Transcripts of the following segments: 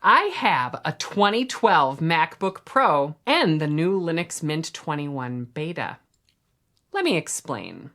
I have a 2012 MacBook Pro and the new Linux Mint 21 beta. Let me explain.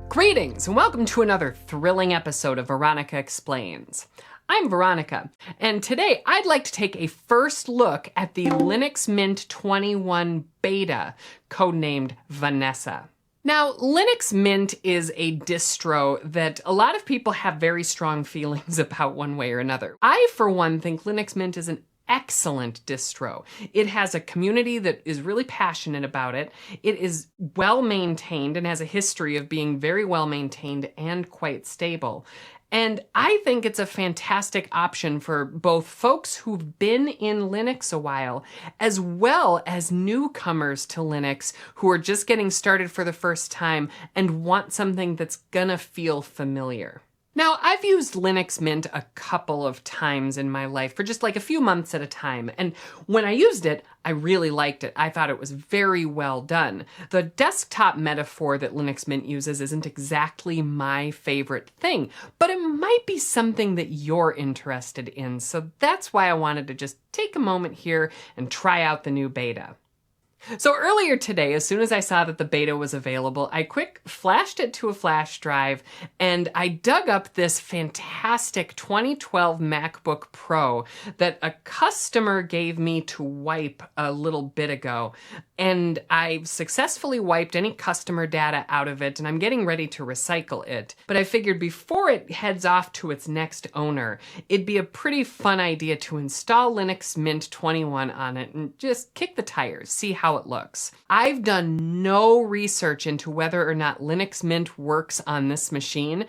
Greetings and welcome to another thrilling episode of Veronica Explains. I'm Veronica, and today I'd like to take a first look at the Linux Mint 21 beta, codenamed Vanessa. Now, Linux Mint is a distro that a lot of people have very strong feelings about one way or another. I, for one, think Linux Mint is an excellent distro. It has a community that is really passionate about it. It is well maintained and has a history of being very well maintained and quite stable. And I think it's a fantastic option for both folks who've been in Linux a while, as well as newcomers to Linux who are just getting started for the first time and want something that's gonna feel familiar. Now, I've used Linux Mint a couple of times in my life for just like a few months at a time, and when I used it, I really liked it. I thought it was very well done. The desktop metaphor that Linux Mint uses isn't exactly my favorite thing, but it might be something that you're interested in, so that's why I wanted to just take a moment here and try out the new beta. So earlier today, as soon as I saw that the beta was available, I quick flashed it to a flash drive and I dug up this fantastic 2012 MacBook Pro that a customer gave me to wipe a little bit ago. And I've successfully wiped any customer data out of it and I'm getting ready to recycle it. But I figured before it heads off to its next owner, it'd be a pretty fun idea to install Linux Mint 21 on it and just kick the tires, see how it looks. I've done no research into whether or not Linux Mint works on this machine,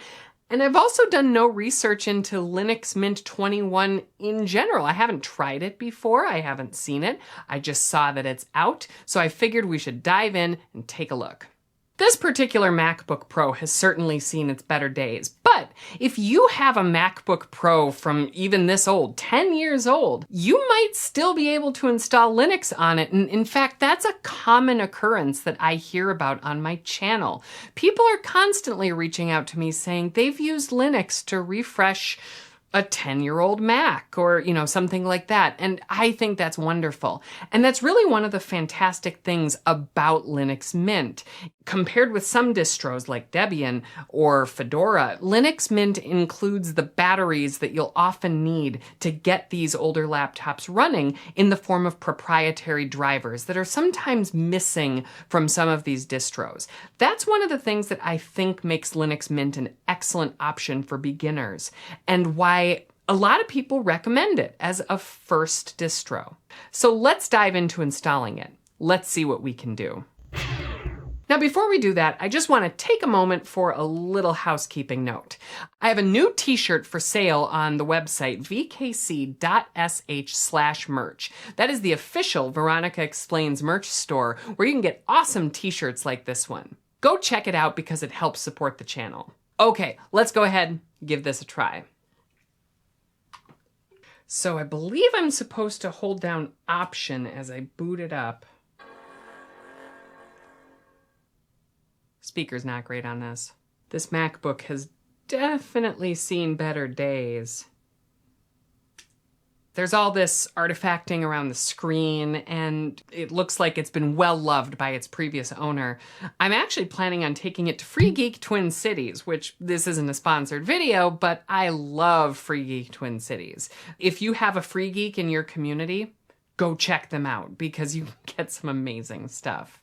and I've also done no research into Linux Mint 21 in general. I haven't tried it before, I haven't seen it, I just saw that it's out, so I figured we should dive in and take a look. This particular MacBook Pro has certainly seen its better days, but if you have a MacBook Pro from even this old, 10 years old, you might still be able to install Linux on it. And in fact, that's a common occurrence that I hear about on my channel. People are constantly reaching out to me saying they've used Linux to refresh a 10-year-old Mac or, something like that. And I think that's wonderful. And that's really one of the fantastic things about Linux Mint. Compared with some distros like Debian or Fedora, Linux Mint includes the batteries that you'll often need to get these older laptops running in the form of proprietary drivers that are sometimes missing from some of these distros. That's one of the things that I think makes Linux Mint an excellent option for beginners and why a lot of people recommend it as a first distro. So let's dive into installing it. Let's see what we can do. Now, before we do that, I just want to take a moment for a little housekeeping note. I have a new t-shirt for sale on the website vkc.sh/merch. That is the official Veronica Explains merch store where you can get awesome t-shirts like this one. Go check it out because it helps support the channel. Okay, let's go ahead and give this a try. So I believe I'm supposed to hold down Option as I boot it up. Speaker's not great on this. This MacBook has definitely seen better days. There's all this artifacting around the screen, and it looks like it's been well loved by its previous owner. I'm actually planning on taking it to Free Geek Twin Cities, which this isn't a sponsored video, but I love Free Geek Twin Cities. If you have a Free Geek in your community, go check them out because you get some amazing stuff.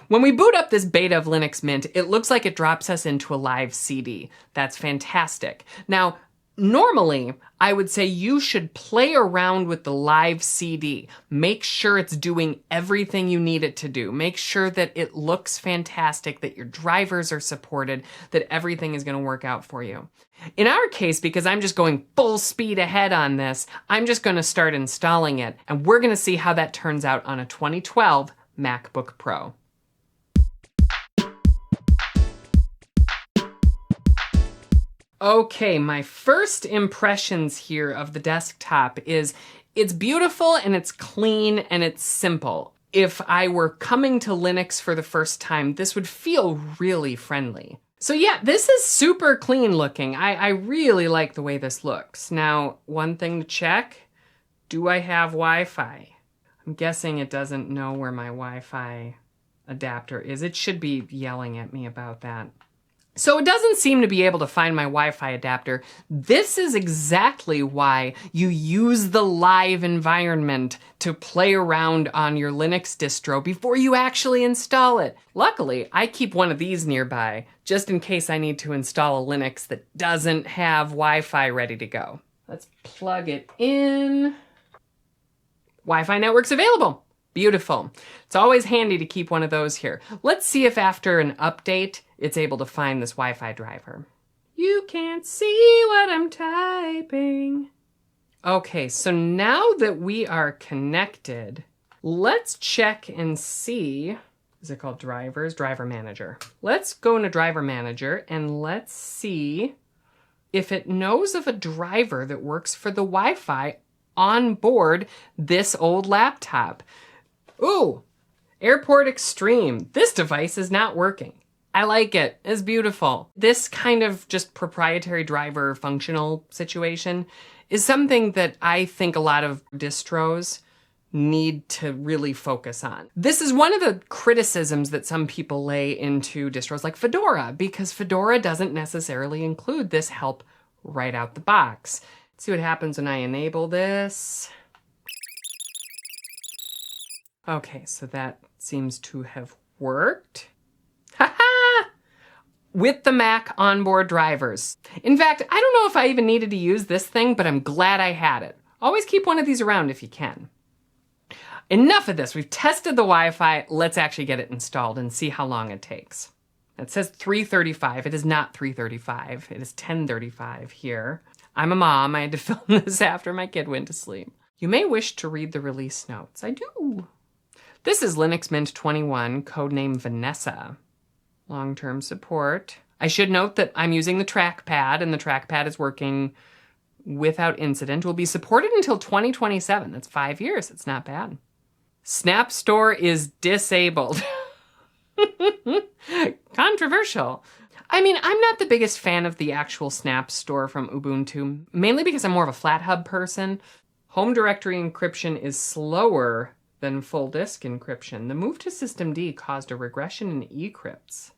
When we boot up this beta of Linux Mint, it looks like it drops us into a live CD. That's fantastic. Now, normally, I would say you should play around with the live CD. Make sure it's doing everything you need it to do. Make sure that it looks fantastic, that your drivers are supported, that everything is going to work out for you. In our case, because I'm just going full speed ahead on this, I'm just going to start installing it, and we're going to see how that turns out on a 2012 MacBook Pro. Okay, my first impressions here of the desktop is it's beautiful and it's clean and it's simple. If I were coming to Linux for the first time, this would feel really friendly. So yeah, this is super clean looking. I really like the way this looks. Now, one thing to check, do I have Wi-Fi? I'm guessing it doesn't know where my Wi-Fi adapter is. It should be yelling at me about that. So it doesn't seem to be able to find my Wi-Fi adapter. This is exactly why you use the live environment to play around on your Linux distro before you actually install it. Luckily, I keep one of these nearby, just in case I need to install a Linux that doesn't have Wi-Fi ready to go. Let's plug it in. Wi-Fi network's available. Beautiful. It's always handy to keep one of those here. Let's see if after an update, it's able to find this Wi-Fi driver. You can't see what I'm typing. Okay, so now that we are connected, let's check and see, is it called drivers? Driver manager. Let's go into driver manager and let's see if it knows of a driver that works for the Wi-Fi on board this old laptop. Ooh, Airport Extreme. This device is not working. I like it. It's beautiful. This kind of just proprietary driver functional situation is something that I think a lot of distros need to really focus on. This is one of the criticisms that some people lay into distros like Fedora, because Fedora doesn't necessarily include this help right out the box. Let's see what happens when I enable this. Okay, so that seems to have worked. Ha-ha! With the Mac onboard drivers. In fact, I don't know if I even needed to use this thing, but I'm glad I had it. Always keep one of these around if you can. Enough of this. We've tested the Wi-Fi. Let's actually get it installed and see how long it takes. It says 3:35. It is not 3:35. It is 10:35 here. I'm a mom. I had to film this after my kid went to sleep. You may wish to read the release notes. I do. This is Linux Mint 21, codename Vanessa. Long-term support. I should note that I'm using the trackpad, and the trackpad is working without incident. Will be supported until 2027. That's 5 years. It's not bad. Snap Store is disabled. Controversial. I mean, I'm not the biggest fan of the actual Snap Store from Ubuntu, mainly because I'm more of a FlatHub person. Home directory encryption is slower than full disk encryption. The move to systemd caused a regression in encrypts.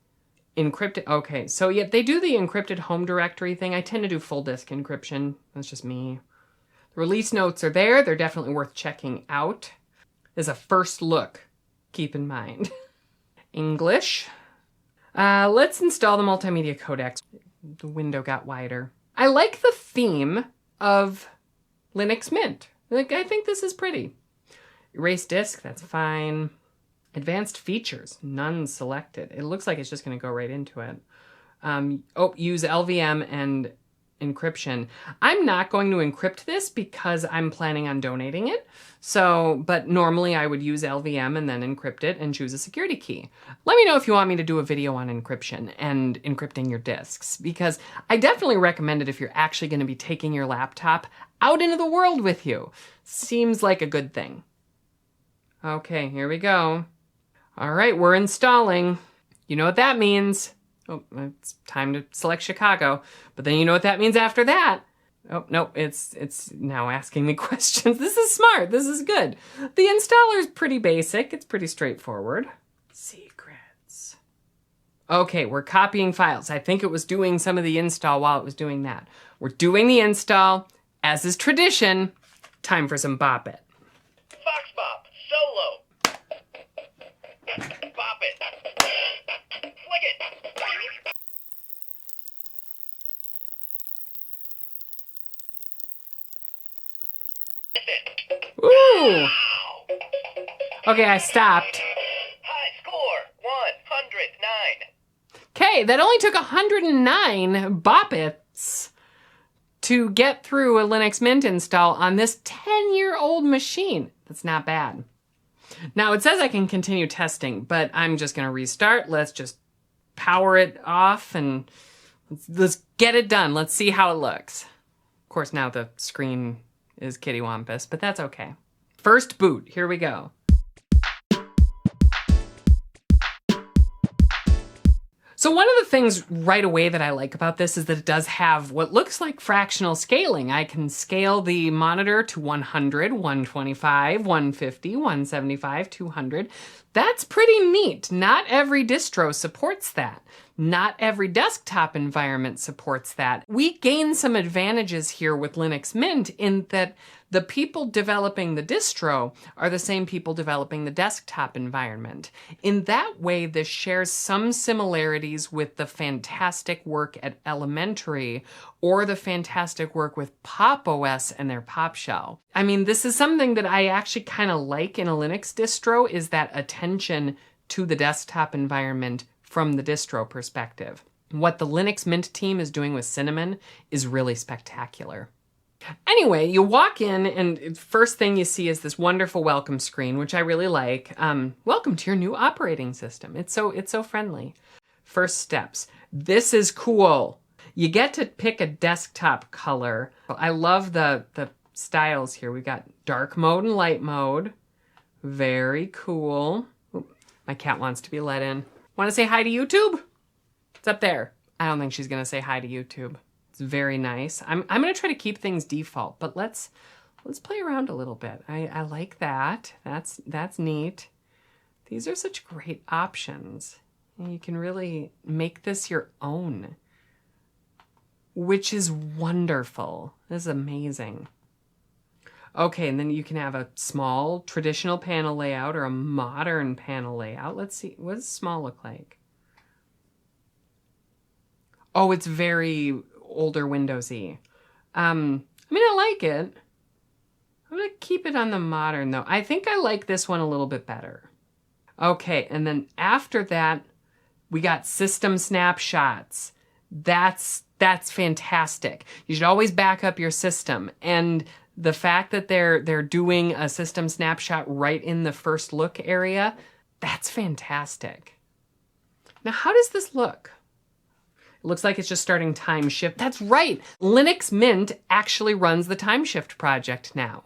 Encrypted, okay, so yeah, they do the encrypted home directory thing. I tend to do full disk encryption. That's just me. The release notes are there. They're definitely worth checking out. There's a first look, keep in mind. English. Let's install the multimedia codec. The window got wider. I like the theme of Linux Mint. Like, I think this is pretty. Erase disk, that's fine. Advanced features, none selected. It looks like it's just gonna go right into it. Use LVM and encryption. I'm not going to encrypt this because I'm planning on donating it. But normally I would use LVM and then encrypt it and choose a security key. Let me know if you want me to do a video on encryption and encrypting your disks, because I definitely recommend it if you're actually gonna be taking your laptop out into the world with you. Seems like a good thing. Okay, here we go. All right, we're installing. You know what that means. Oh, it's time to select Chicago. But then you know what that means after that. Oh, no, it's now asking me questions. This is smart. This is good. The installer is pretty basic. It's pretty straightforward. Secrets. Okay, we're copying files. I think it was doing some of the install while it was doing that. We're doing the install. As is tradition, time for some Bop It. Fox Bop, solo. Bop it. Flick it. Ooh. Okay, I stopped. High score, 109. Okay, that only took 109 Bop-Its to get through a Linux Mint install on this 10-year-old machine. That's not bad. Now, it says I can continue testing, but I'm just going to restart. Let's just power it off and let's get it done. Let's see how it looks. Of course, now the screen is kittywampus, but that's okay. First boot, here we go. So one of the things right away that I like about this is that it does have what looks like fractional scaling. I can scale the monitor to 100, 125, 150, 175, 200. That's pretty neat. Not every distro supports that. Not every desktop environment supports that. We gain some advantages here with Linux Mint in that the people developing the distro are the same people developing the desktop environment. In that way, this shares some similarities with the fantastic work at Elementary or the fantastic work with Pop! OS and their Pop! Shell. I mean, this is something that I actually kind of like in a Linux distro, is that attention to the desktop environment from the distro perspective. What the Linux Mint team is doing with Cinnamon is really spectacular. Anyway, you walk in and first thing you see is this wonderful welcome screen, which I really like. Welcome to your new operating system. It's so friendly. First steps. This is cool. You get to pick a desktop color. I love the styles here. We've got dark mode and light mode. Very cool. Ooh, my cat wants to be let in. Want to say hi to YouTube? It's up there. I don't think she's gonna say hi to YouTube. It's very nice. I'm gonna try to keep things default, but let's play around a little bit. I like that. That's neat. These are such great options. And you can really make this your own, which is wonderful. This is amazing. Okay, and then you can have a small traditional panel layout or a modern panel layout. Let's see, what does small look like? Oh, it's very older Windowsy. I mean, I like it. I'm gonna keep it on the modern though. I think I like this one a little bit better. Okay, and then after that, we got system snapshots. That's fantastic. You should always back up your system. And the fact that they're doing a system snapshot right in the first look area, that's fantastic. Now, how does this look? It looks like it's just starting time shift. That's right. Linux Mint actually runs the time shift project now.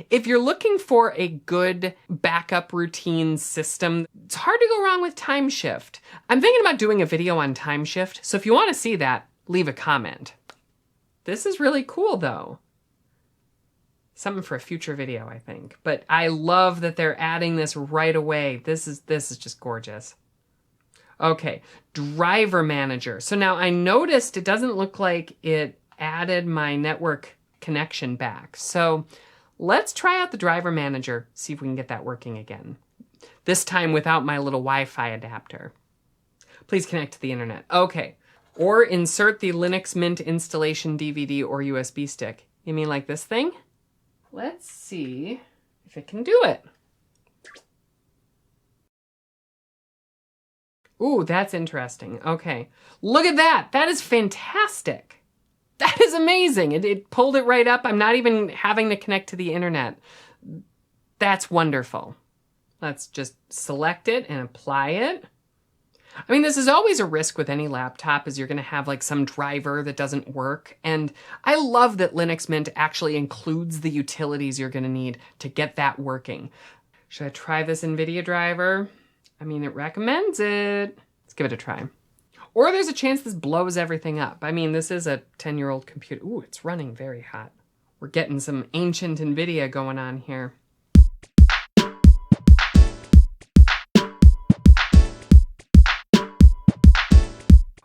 If you're looking for a good backup routine system, it's hard to go wrong with time shift. I'm thinking about doing a video on time shift, so if you want to see that, leave a comment. This is really cool though. Something for a future video, I think. But I love that they're adding this right away. This is just gorgeous. Okay, driver manager. So now I noticed it doesn't look like it added my network connection back. So let's try out the driver manager, see if we can get that working again. This time without my little Wi-Fi adapter. Please connect to the internet. Okay, or insert the Linux Mint installation DVD or USB stick. You mean like this thing? Let's see if it can do it. Ooh, that's interesting. Okay. Look at that. That is fantastic. That is amazing. It pulled it right up. I'm not even having to connect to the internet. That's wonderful. Let's just select it and apply it. I mean, this is always a risk with any laptop, is you're going to have like some driver that doesn't work. And I love that Linux Mint actually includes the utilities you're going to need to get that working. Should I try this NVIDIA driver? I mean, it recommends it. Let's give it a try. Or there's a chance this blows everything up. I mean, this is a 10-year-old computer. Ooh, it's running very hot. We're getting some ancient NVIDIA going on here.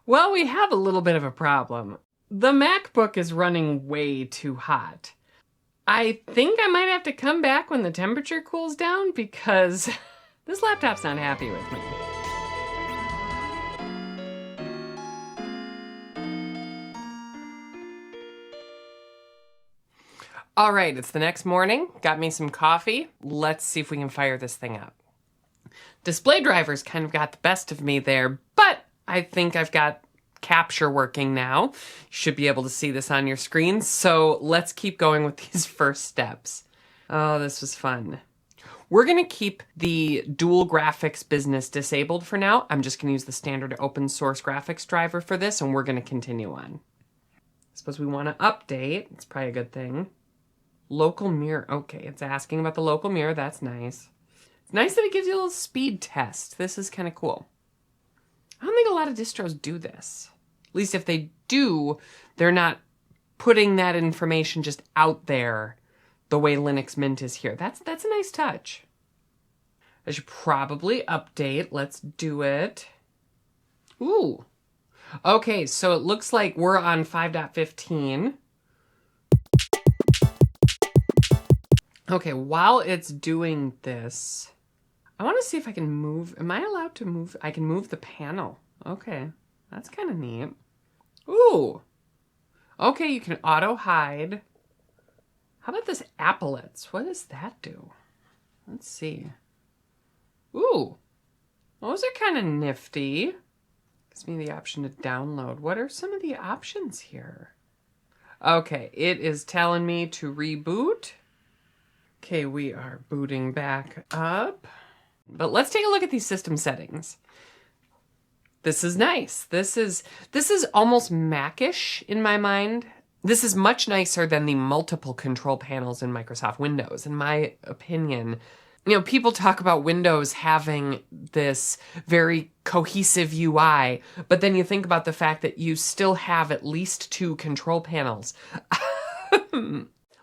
Well, we have a little bit of a problem. The MacBook is running way too hot. I think I might have to come back when the temperature cools down because this laptop's not happy with me. All right, it's the next morning. Got me some coffee. Let's see if we can fire this thing up. Display drivers kind of got the best of me there, but I think I've got capture working now. You should be able to see this on your screen. So let's keep going with these first steps. Oh, this was fun. We're going to keep the dual graphics business disabled for now. I'm just going to use the standard open source graphics driver for this, and we're going to continue on. I suppose we want to update. It's probably a good thing. Local mirror. Okay, it's asking about the local mirror. That's nice. It's nice that it gives you a little speed test. This is kind of cool. I don't think a lot of distros do this. At least if they do, they're not putting that information just out there the way Linux Mint is here. That's a nice touch. I should probably update. Let's do it. Ooh. Okay, so it looks like we're on 5.15. Okay, while it's doing this, I want to see if I can move. Am I allowed to move? I can move the panel. Okay, that's kind of neat. Ooh. Okay, you can auto hide. How about this applets? What does that do? Let's see. Ooh. Those are kind of nifty. Gives me the option to download. What are some of the options here? Okay, it is telling me to reboot. Okay, we are booting back up. But let's take a look at these system settings. This is nice. This is almost Mac-ish in my mind. This is much nicer than the multiple control panels in Microsoft Windows, in my opinion. You know, people talk about Windows having this very cohesive UI, but then you think about the fact that you still have at least 2 control panels.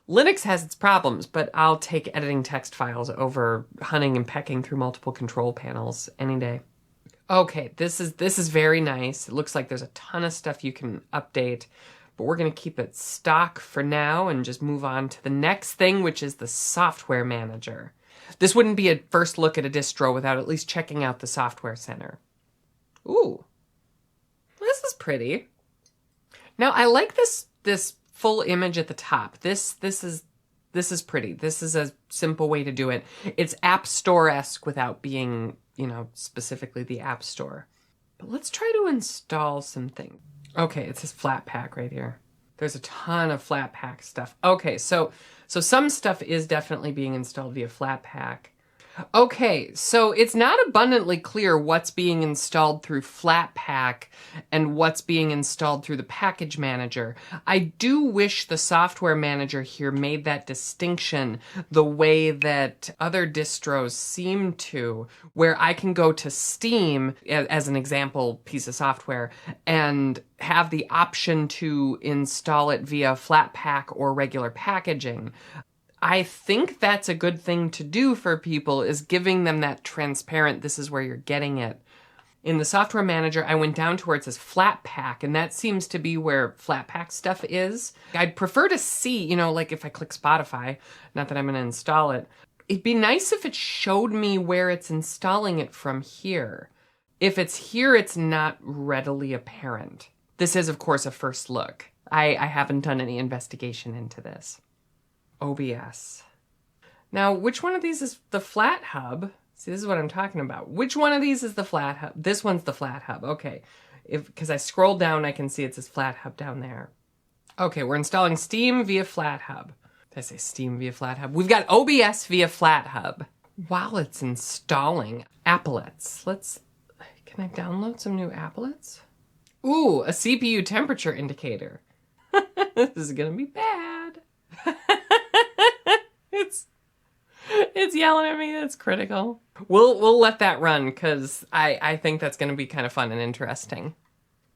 Linux has its problems, but I'll take editing text files over hunting and pecking through multiple control panels any day. Okay, this is very nice. It looks like there's a ton of stuff you can update, but we're going to keep it stock for now and just move on to the next thing, which is the software manager. This wouldn't be a first look at a distro without at least checking out the software center. Ooh, this is pretty. Now I like this full image at the top. This is pretty. This is a simple way to do it. It's App Store-esque without being, you know, specifically the App Store. But let's try to install something. Okay, it says Flatpak right here. There's a ton of Flatpak stuff. Okay, so some stuff is definitely being installed via Flatpak. Okay, so it's not abundantly clear what's being installed through Flatpak and what's being installed through the package manager. I do wish the software manager here made that distinction the way that other distros seem to, where I can go to Steam as an example piece of software and have the option to install it via Flatpak or regular packaging. I think that's a good thing to do for people, is giving them that transparent, this is where you're getting it. In the software manager, I went down to where it says Flatpak, and that seems to be where Flatpak stuff is. I'd prefer to see, you know, like if I click Spotify, not that I'm going to install it, it'd be nice if it showed me where it's installing it from here. If it's here, it's not readily apparent. This is, of course, a first look. I haven't done any investigation into this. OBS. Now, which one of these is the flat hub? See, this is what I'm talking about. Which one of these is the flat hub? This one's the flat hub. Okay. Because I scroll down, I can see it says flat hub down there. Okay, we're installing Steam via flat hub. Did I say Steam via flat hub? We've got OBS via flat hub. While it's installing applets, can I download some new applets? Ooh, a CPU temperature indicator. This is gonna be bad. It's yelling at me. That's critical. We'll let that run because I think that's going to be kind of fun and interesting.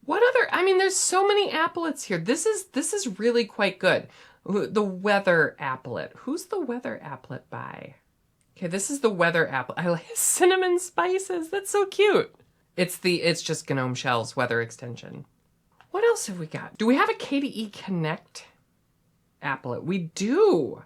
What other? I mean, there's so many applets here. This is really quite good. The weather applet. Who's the weather applet by? Okay, this is the weather applet. I like cinnamon spices. That's so cute. It's just GNOME Shell's weather extension. What else have we got? Do we have a KDE Connect applet? We do.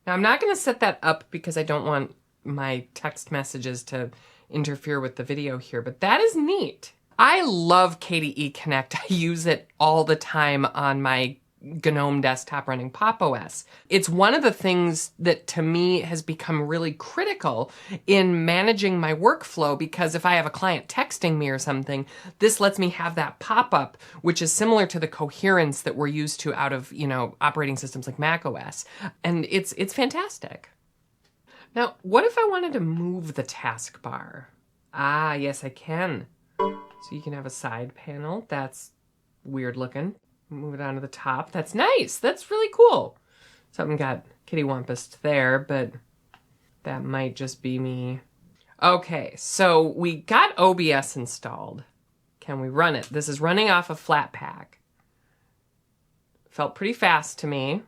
Now, I'm not going to set that up because I don't want my text messages to interfere with the video here, but that is neat. I love KDE Connect. I use it all the time on my GNOME desktop running Pop! OS. It's one of the things that to me has become really critical in managing my workflow, because if I have a client texting me or something, this lets me have that pop-up, which is similar to the coherence that we're used to out of, you know, operating systems like Mac OS. And it's fantastic. Now, what if I wanted to move the taskbar? Ah, yes, I can. So you can have a side panel. That's weird looking. Move it onto the top. That's nice. That's really cool. Something got kittywampused there, but that might just be me. Okay, so we got OBS installed. Can we run it? This is running off of Flatpak. Felt pretty fast to me.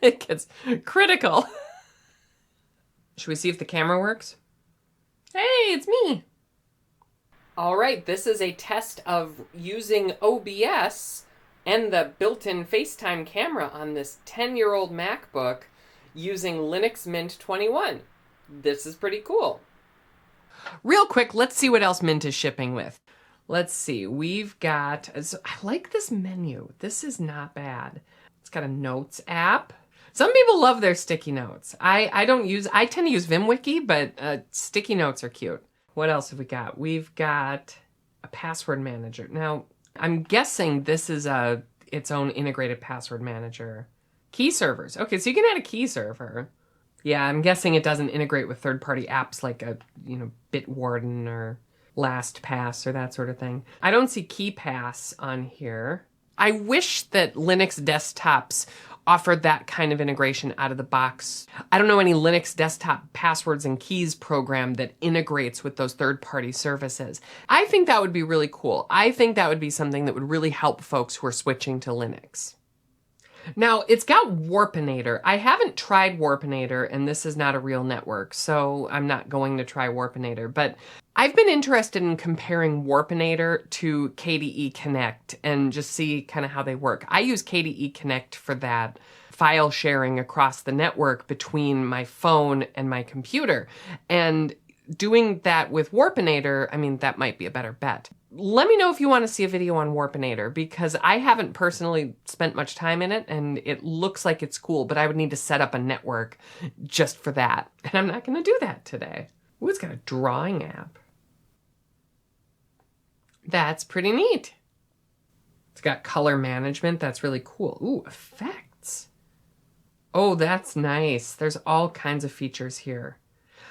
It gets critical. Should we see if the camera works? Hey, it's me. All right, this is a test of using OBS and the built-in FaceTime camera on this 10-year-old MacBook using Linux Mint 21. This is pretty cool. Real quick, let's see what else Mint is shipping with. Let's see, we've got, I like this menu. This is not bad. It's got a notes app. Some people love their sticky notes. I tend to use VimWiki, but sticky notes are cute. What else have we got? We've got a password manager. Now, I'm guessing this is its own integrated password manager. Key servers. Okay, so you can add a key server. Yeah, I'm guessing it doesn't integrate with third-party apps like Bitwarden or LastPass or that sort of thing. I don't see KeyPass on here. I wish that Linux desktops offered that kind of integration out of the box. I don't know any Linux desktop passwords and keys program that integrates with those third-party services. I think that would be really cool. I think that would be something that would really help folks who are switching to Linux. Now, it's got Warpinator. I haven't tried Warpinator, and this is not a real network, so I'm not going to try Warpinator, but I've been interested in comparing Warpinator to KDE Connect and just see kind of how they work. I use KDE Connect for that file sharing across the network between my phone and my computer, and doing that with Warpinator, I mean, that might be a better bet. Let me know if you want to see a video on Warpinator, because I haven't personally spent much time in it, and it looks like it's cool, but I would need to set up a network just for that. And I'm not going to do that today. Ooh, it's got a drawing app. That's pretty neat. It's got color management. That's really cool. Ooh, effects. Oh, that's nice. There's all kinds of features here.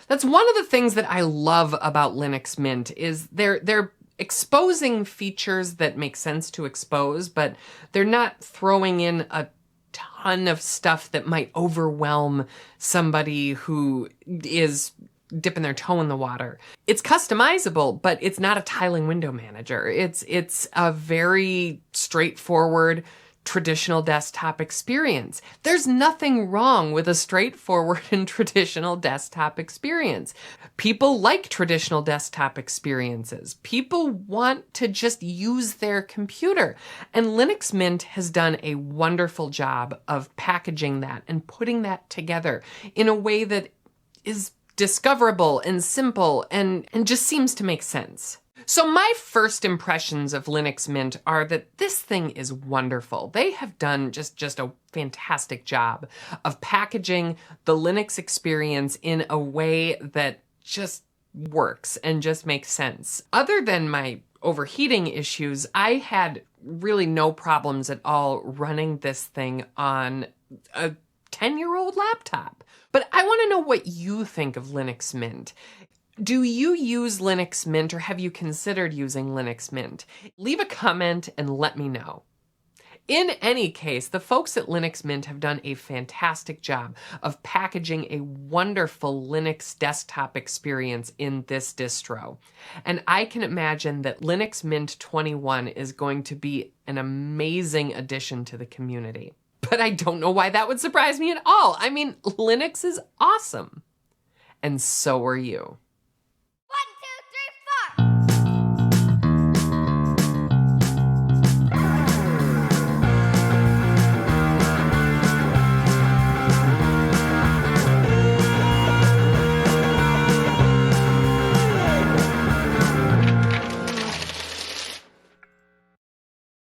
That's one of the things that I love about Linux Mint is they're exposing features that make sense to expose, but they're not throwing in a ton of stuff that might overwhelm somebody who is dipping their toe in the water. It's customizable, but it's not a tiling window manager. It's a very straightforward traditional desktop experience. There's nothing wrong with a straightforward and traditional desktop experience. People like traditional desktop experiences. People want to just use their computer. And Linux Mint has done a wonderful job of packaging that and putting that together in a way that is discoverable and simple and just seems to make sense. So my first impressions of Linux Mint are that this thing is wonderful. They have done just a fantastic job of packaging the Linux experience in a way that just works and just makes sense. Other than my overheating issues, I had really no problems at all running this thing on a 10-year-old laptop. But I want to know what you think of Linux Mint. Do you use Linux Mint, or have you considered using Linux Mint? Leave a comment and let me know. In any case, the folks at Linux Mint have done a fantastic job of packaging a wonderful Linux desktop experience in this distro. And I can imagine that Linux Mint 21 is going to be an amazing addition to the community. But I don't know why that would surprise me at all. I mean, Linux is awesome. And so are you.